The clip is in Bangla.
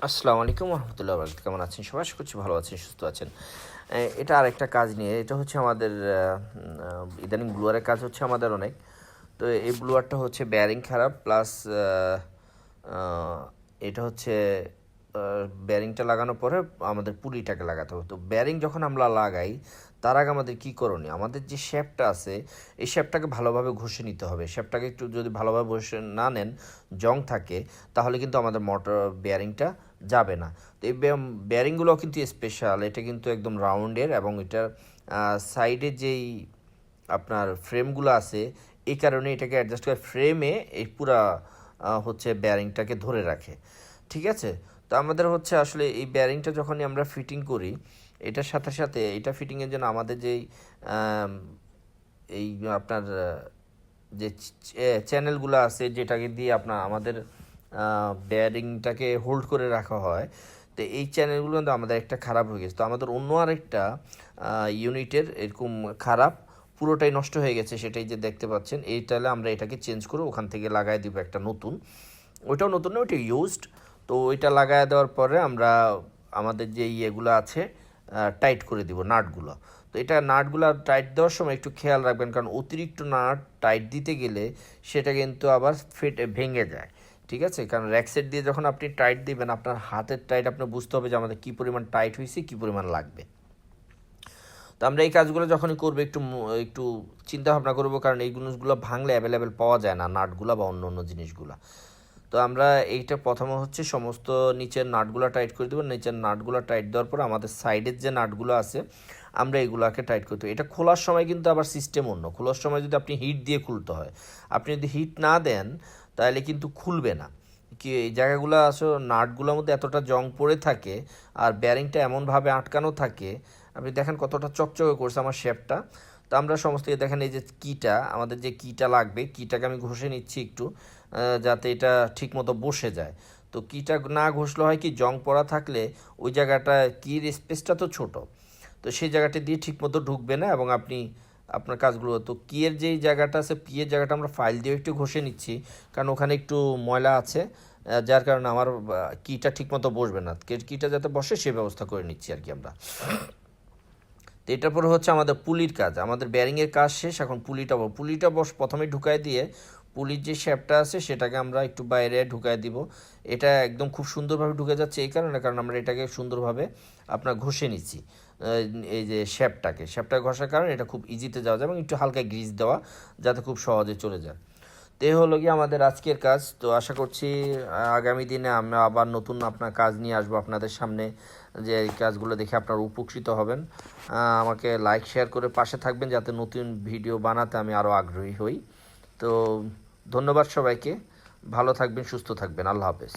আসসালামু আলাইকুম রহমতুল্লাহ বরকাত। কেমন আছেন সবাই? আশা করছি ভালো আছেন, সুস্থ আছেন। এটা আরেকটা কাজ নিয়ে, এটা হচ্ছে আমাদের ইদানিং ব্লুয়ারের কাজ হচ্ছে আমাদের অনেক। তো এই ব্লুয়ারটা হচ্ছে বেয়ারিং খারাপ, প্লাস এটা হচ্ছে বেয়ারিংটা লাগানোর পরে আমাদের পুলিটাকে লাগাতে হবে। তো বেয়ারিং যখন আমরা লাগাই তার আগে আমাদের কী করণীয়, আমাদের যে শেপটা আছে এই শেপটাকে ভালোভাবে ঘষে নিতে হবে। শেপটাকে একটু যদি ভালোভাবে ঘষে না নেন, জং থাকে, তাহলে কিন্তু আমাদের মোটর বেয়ারিংটা যাবে না। তো এই বেয়ারিংগুলো কিন্তু স্পেশাল, এটা কিন্তু একদম রাউন্ডের, এবং এটার সাইডে যেই আপনার ফ্রেমগুলো আছে এই কারণে এটাকে অ্যাডজাস্ট করে ফ্রেমে এই পুরা হচ্ছে বেয়ারিংটাকে ধরে রাখে। ঠিক আছে? তো আমাদের হচ্ছে আসলে এই বেয়ারিংটা যখনই আমরা ফিটিং করি, এটার সাথে সাথে এটা ফিটিংয়ের জন্য আমাদের যেই এই আপনার যে চ্যানেলগুলো আছে যেটাকে দিয়ে আপনার আমাদের বেয়ারিংটাকে হোল্ড করে রাখা হয়, তো এই চ্যানেলগুলো কিন্তু আমাদের একটা খারাপ হয়ে গেছে। তো আমাদের অন্য আরেকটা ইউনিটের এরকম খারাপ পুরোটাই নষ্ট হয়ে গেছে, সেটাই যে দেখতে পাচ্ছেন। এইটালে আমরা এটাকে চেঞ্জ করে ওখান থেকে লাগাই দিব একটা নতুন, ওইটাও নতুন না, ওইটা ইউজড। তো ওইটা লাগাই দেওয়ার পরে আমরা আমাদের যে ইয়েগুলো আছে টাইট করে দিব নাটগুলো। তো এটা নাটগুলো টাইট দেওয়ার সময় একটু খেয়াল রাখবেন, কারণ অতিরিক্ত নাট টাইট দিতে গেলে সেটা কিন্তু আবার ভেঙে যায়। ঠিক আছে? কারণ র্যাকসেট দিয়ে যখন আপনি টাইট দিবেন, আপনার হাতের টাইট আপনি বুঝতে হবে যে আমাদের কী পরিমাণ টাইট হয়েছে, কী পরিমাণ লাগবে। তো আমরা এই কাজগুলো যখনই করবো একটু একটু চিন্তা ভাবনা করবো, কারণ এই জিনিসগুলো ভাঙলে অ্যাভেলেবেল পাওয়া যায় না, নাটগুলো বা অন্য অন্য জিনিসগুলো। তো আমরা এইটা প্রথমে হচ্ছে সমস্ত নিচের নাটগুলো টাইট করে দেবো। নিচের নাটগুলো টাইট দেওয়ার পর আমাদের সাইডের যে নাটগুলো আছে আমরা এগুলোকে টাইট করতে হবে। এটা খোলার সময় কিন্তু আবার সিস্টেম অন্য। খোলার সময় যদি আপনি হিট দিয়ে খুলতে হয়, আপনি যদি হিট না দেন তাহলে কিন্তু খুলবে না। কি এই জায়গাগুলো আসলে নাটগুলোর মধ্যে এতটা জং পড়ে থাকে, আর বেয়ারিংটা এমনভাবে আটকানো থাকে, আপনি দেখেন কতটা চকচকে করছে আমার শেপটা। তো আমরা সমস্ত দেখেন এই যে কিটা, আমাদের যে কিটা লাগবে, কিটাকে আমি ঘষে নিচ্ছি একটু, যাতে এটা ঠিকমতো বসে যায়। তো কিটা না ঘষলে হয় কি, জং পড়া থাকলে ওই জায়গাটা কির স্পেসটা তো ছোট, তো সেই জায়গাটা দিয়ে ঠিকমতো ঢুকবে না, এবং আপনি আপনার কাজগুলো। তো কিয়ের যেই জায়গাটা আছে, পিয়ের জায়গাটা আমরা ফাইল দিয়ে একটু ঘষে নিচ্ছি, কারণ ওখানে একটু ময়লা আছে, যার কারণে আমার কিটা ঠিকমতো বসবে না। কিটা যাতে বসে সে ব্যবস্থা করে নিচ্ছি আর কি আমরা। তো এটার পরে হচ্ছে আমাদের পুলির কাজ, আমাদের বেয়ারিংয়ের কাজ শেষ। এখন পুলিটা প্রথমে ঢুকাই দিয়ে পুলির যে শেপটা আছে সেটাকে আমরা একটু বাইরে ঢুকাই দিব। এটা একদম খুব সুন্দরভাবে ঢুকে যাচ্ছে এই কারণে, কারণ আমরা এটাকে সুন্দরভাবে আপনার ঘষে নিচ্ছি। এই যে শেপটা ঘষার কারণে এটা খুব ইজিতে যাওয়া যায়, এবং একটু হালকা গ্রিজ দেওয়া যাতে খুব সহজে চলে যায়। তো এই হলো গিয়ে আমাদের আজকের কাজ। তো আশা করছি আগামী দিনে আমরা আবার নতুন আপনার কাজ নিয়ে আসবো আপনাদের সামনে, যে এই কাজগুলো দেখে আপনারা উপকৃত হবেন। আমাকে লাইক শেয়ার করে পাশে থাকবেন, যাতে নতুন ভিডিও বানাতে আমি আরও আগ্রহী হই। তো ধন্যবাদ সবাইকে, ভালো থাকবেন, সুস্থ থাকবেন, আল্লাহ হাফেজ।